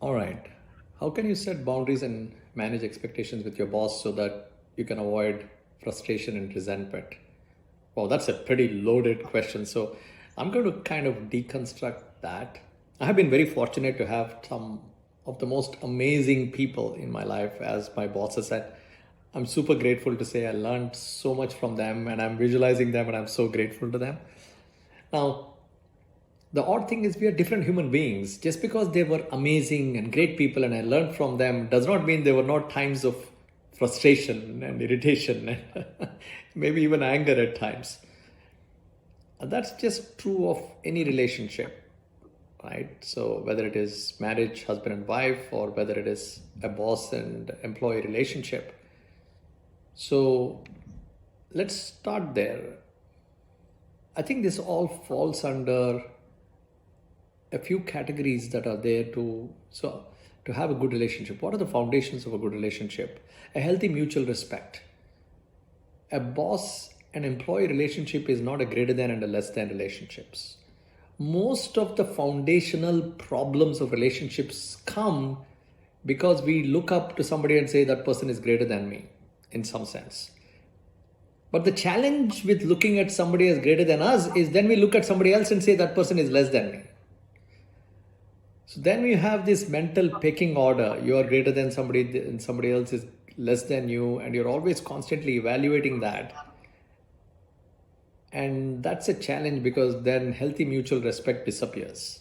All right. How can you set boundaries and manage expectations with your boss so that you can avoid frustration and resentment? Well, that's a pretty loaded question. So I'm going to kind of deconstruct that. I have been very fortunate to have some of the most amazing people in my life as my bosses. And I'm super grateful to say I learned so much from them and I'm visualizing them and I'm so grateful to them. Now, the odd thing is we are different human beings. Just because they were amazing and great people and I learned from them does not mean there were not times of frustration and irritation and maybe even anger at times. And that's just true of any relationship, right? So whether it is marriage, husband and wife, or whether it is a boss and employee relationship. So let's start there. I think this all falls under a few categories that are there to have a good relationship. What are the foundations of a good relationship? A healthy mutual respect. A boss and employee relationship is not a greater than and a less than relationships. Most of the foundational problems of relationships come because we look up to somebody and say that person is greater than me in some sense. But the challenge with looking at somebody as greater than us is then we look at somebody else and say that person is less than me. So then we have this mental pecking order. You are greater than somebody and somebody else is less than you, and you're always constantly evaluating that. And that's a challenge because then healthy mutual respect disappears.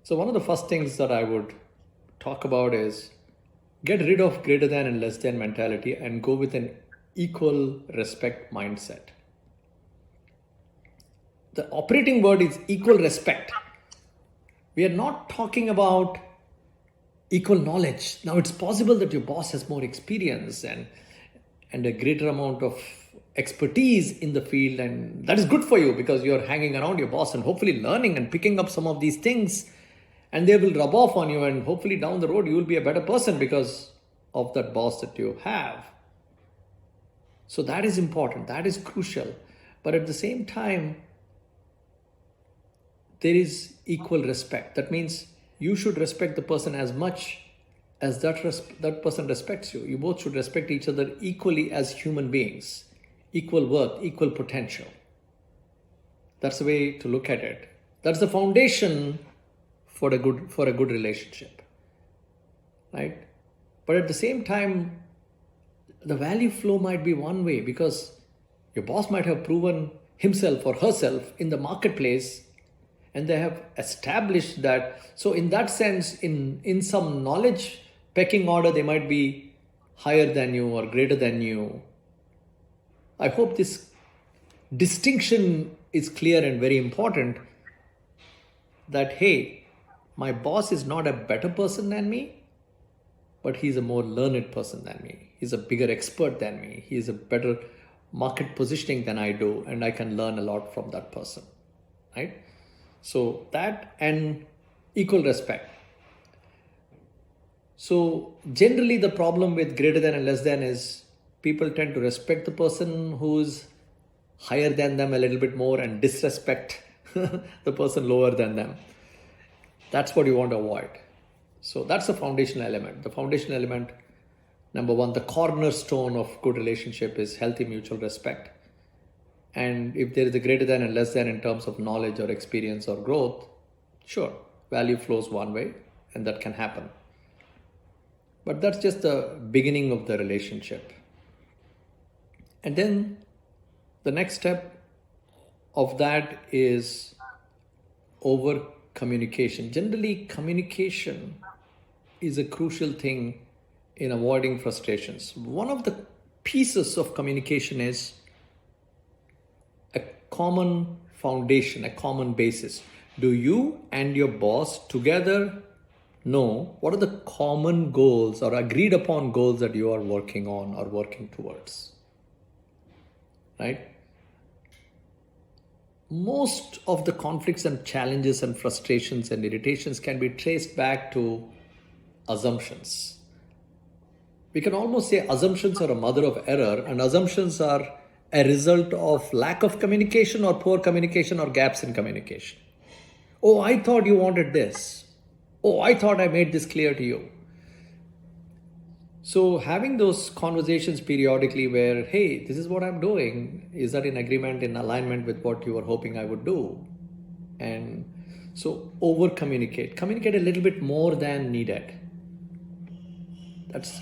So one of the first things that I would talk about is get rid of greater than and less than mentality and go with an equal respect mindset. The operating word is equal respect. We are not talking about equal knowledge. Now, it's possible that your boss has more experience and a greater amount of expertise in the field, and that is good for you because you're hanging around your boss and hopefully learning and picking up some of these things, and they will rub off on you, and hopefully down the road you will be a better person because of that boss that you have. So that is important, that is crucial. But at the same time, there is equal respect. That means you should respect the person as much as that person respects you. You both should respect each other equally as human beings. Equal worth, equal potential. That's the way to look at it. That's the foundation for a good relationship, right? But at the same time, the value flow might be one way because your boss might have proven himself or herself in the marketplace and they have established that. So in that sense, in some knowledge pecking order, they might be higher than you or greater than you. I hope this distinction is clear and very important that, hey, my boss is not a better person than me, but he's a more learned person than me. He's a bigger expert than me. He is a better market positioning than I do, and I can learn a lot from that person, right? So that and equal respect. So generally the problem with greater than and less than is people tend to respect the person who's higher than them a little bit more and disrespect the person lower than them. That's what you want to avoid. So that's the foundational element. The foundational element, number one, the cornerstone of good relationship is healthy mutual respect. And if there is a greater than and less than in terms of knowledge or experience or growth, sure, value flows one way and that can happen. But that's just the beginning of the relationship. And then the next step of that is over communication. Generally, communication is a crucial thing in avoiding frustrations. One of the pieces of communication is a common foundation, a common basis. Do you and your boss together know what are the common goals or agreed upon goals that you are working on or working towards? Right? Most of the conflicts and challenges and frustrations and irritations can be traced back to assumptions. We can almost say assumptions are a mother of error, and assumptions are a result of lack of communication or poor communication or gaps in communication. Oh, I thought you wanted this. Oh, I thought I made this clear to you. So having those conversations periodically where, hey, this is what I'm doing. Is that in agreement, in alignment with what you were hoping I would do? And so over communicate a little bit more than needed.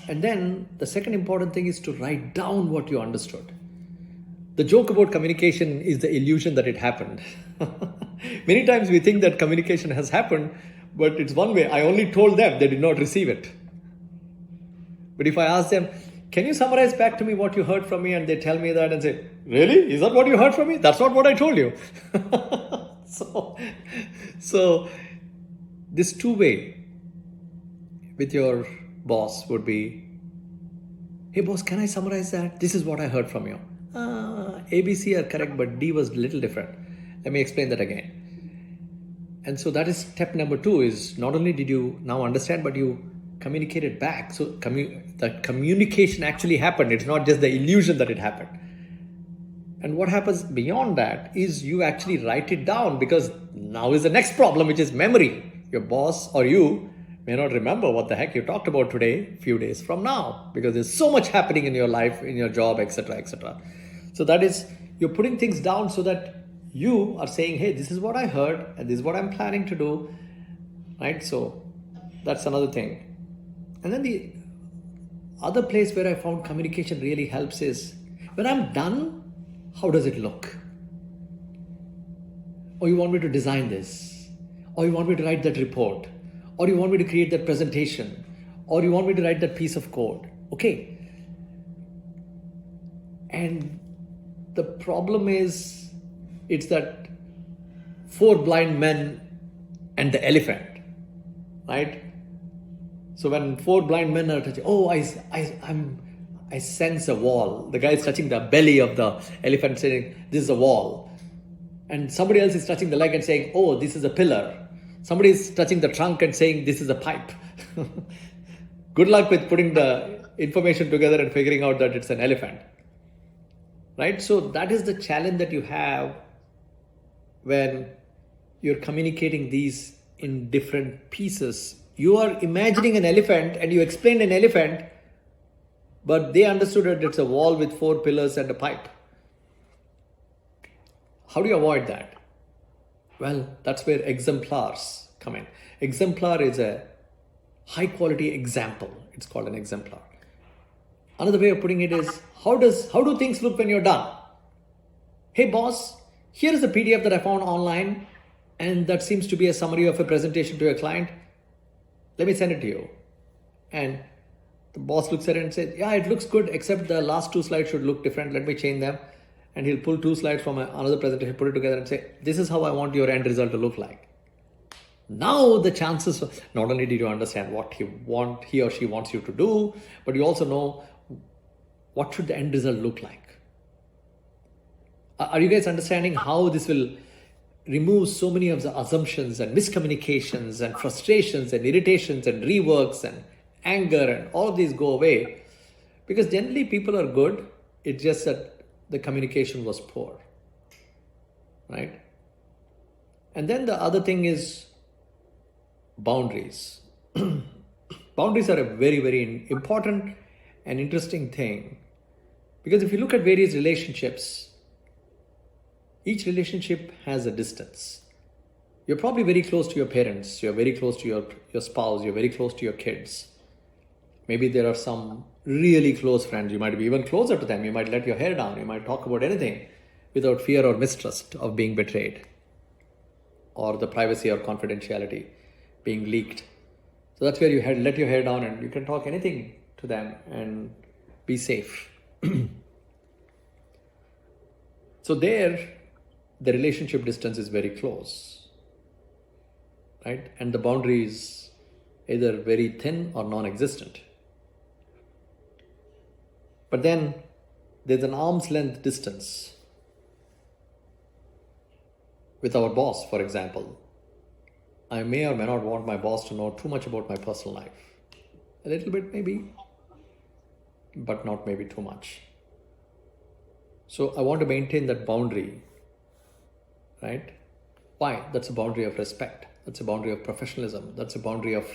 And then the second important thing is to write down what you understood. The joke about communication is the illusion that it happened. Many times we think that communication has happened, but it's one way. I only told them, they did not receive it. But if I ask them, can you summarize back to me what you heard from me? And they tell me that and say, really? Is that what you heard from me? That's not what I told you. So this two-way with your boss would be, hey boss, can I summarize that? This is what I heard from you. A, B, C are correct, but D was a little different. Let me explain that again. And so that is step number 2, is not only did you now understand, but you communicated back. So the communication actually happened. It's not just the illusion that it happened. And what happens beyond that is you actually write it down, because now is the next problem, which is memory. Your boss or you may not remember what the heck you talked about today, few days from now, because there's so much happening in your life, in your job, etc., etc. So that is, you're putting things down so that you are saying, hey, this is what I heard and this is what I'm planning to do, right? So that's another thing. And then the other place where I found communication really helps is, when I'm done, how does it look? Or you want me to design this? Or you want me to write that report? Or you want me to create that presentation? Or you want me to write that piece of code? Okay. And the problem is, it's that 4 blind men and the elephant, right? So when 4 blind men are touching, oh, I sense a wall. The guy is touching the belly of the elephant saying, this is a wall. And somebody else is touching the leg and saying, oh, this is a pillar. Somebody is touching the trunk and saying, this is a pipe. Good luck with putting the information together and figuring out that it's an elephant. Right? So that is the challenge that you have when you're communicating these in different pieces. You are imagining an elephant and you explained an elephant, but they understood that it's a wall with 4 pillars and a pipe. How do you avoid that? Well, that's where exemplars come in. Exemplar is a high quality example. It's called an exemplar. Another way of putting it is, how do things look when you're done? Hey boss, here is the PDF that I found online, and that seems to be a summary of a presentation to a client. Let me send it to you. And the boss looks at it and says, yeah, it looks good, except the last 2 slides should look different. Let me change them. And he'll pull 2 slides from another presentation, put it together and say, this is how I want your end result to look like. Now the chances, not only did you understand what he or she wants you to do, but you also know what should the end result look like. Are you guys understanding how this will remove so many of the assumptions and miscommunications and frustrations and irritations and reworks and anger, and all of these go away? Because generally people are good. It's just that the communication was poor, right? And then the other thing is boundaries. Boundaries are a very, very important and interesting thing, because if you look at various relationships, each relationship has a distance. You're probably very close to your parents, you're very close to your spouse, you're very close to your kids. Maybe there are some really close friends, you might be even closer to them, you might let your hair down, you might talk about anything without fear or mistrust of being betrayed, or the privacy or confidentiality being leaked. So that's where you let your hair down and you can talk anything to them and be safe. So there, the relationship distance is very close, right? And the boundary is either very thin or non-existent. But then there's an arm's length distance with our boss, for example. I may or may not want my boss to know too much about my personal life. A little bit maybe, but not maybe too much. So I want to maintain that boundary, right? Why? That's a boundary of respect. That's a boundary of professionalism. That's a boundary of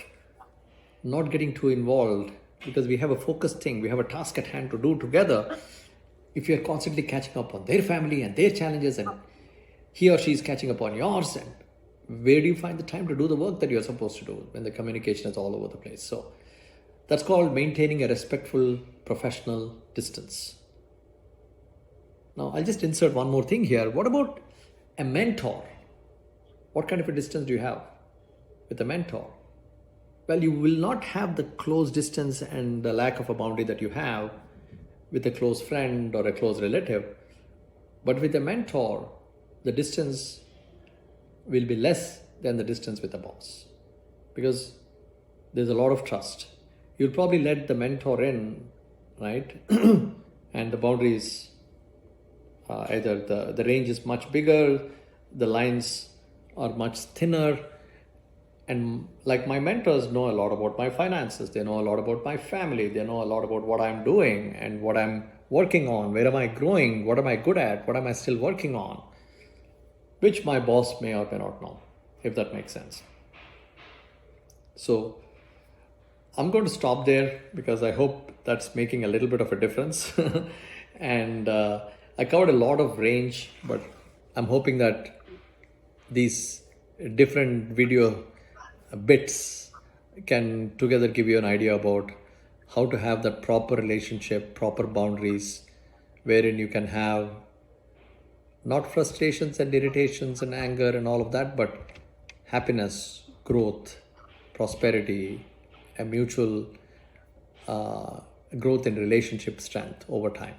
not getting too involved because we have a focused thing, we have a task at hand to do together. If you're constantly catching up on their family and their challenges, and he or she is catching up on yours, and where do you find the time to do the work that you're supposed to do when the communication is all over the place? So that's called maintaining a respectful professional distance. Now, I'll just insert one more thing here. What about a mentor? What kind of a distance do you have with a mentor? Well, you will not have the close distance and the lack of a boundary that you have with a close friend or a close relative. But with a mentor, the distance will be less than the distance with a boss because there's a lot of trust. You'll probably let the mentor in, right? And the boundaries, either the range is much bigger, the lines are much thinner. And like my mentors know a lot about my finances, they know a lot about my family, they know a lot about what I'm doing and what I'm working on, where am I growing, what am I good at, what am I still working on, which my boss may or may not know, if that makes sense. So I'm going to stop there because I hope that's making a little bit of a difference. And I covered a lot of range, but I'm hoping that these different video bits can together give you an idea about how to have that proper relationship, proper boundaries, wherein you can have not frustrations and irritations and anger and all of that, but happiness, growth, prosperity, a mutual growth in relationship strength over time.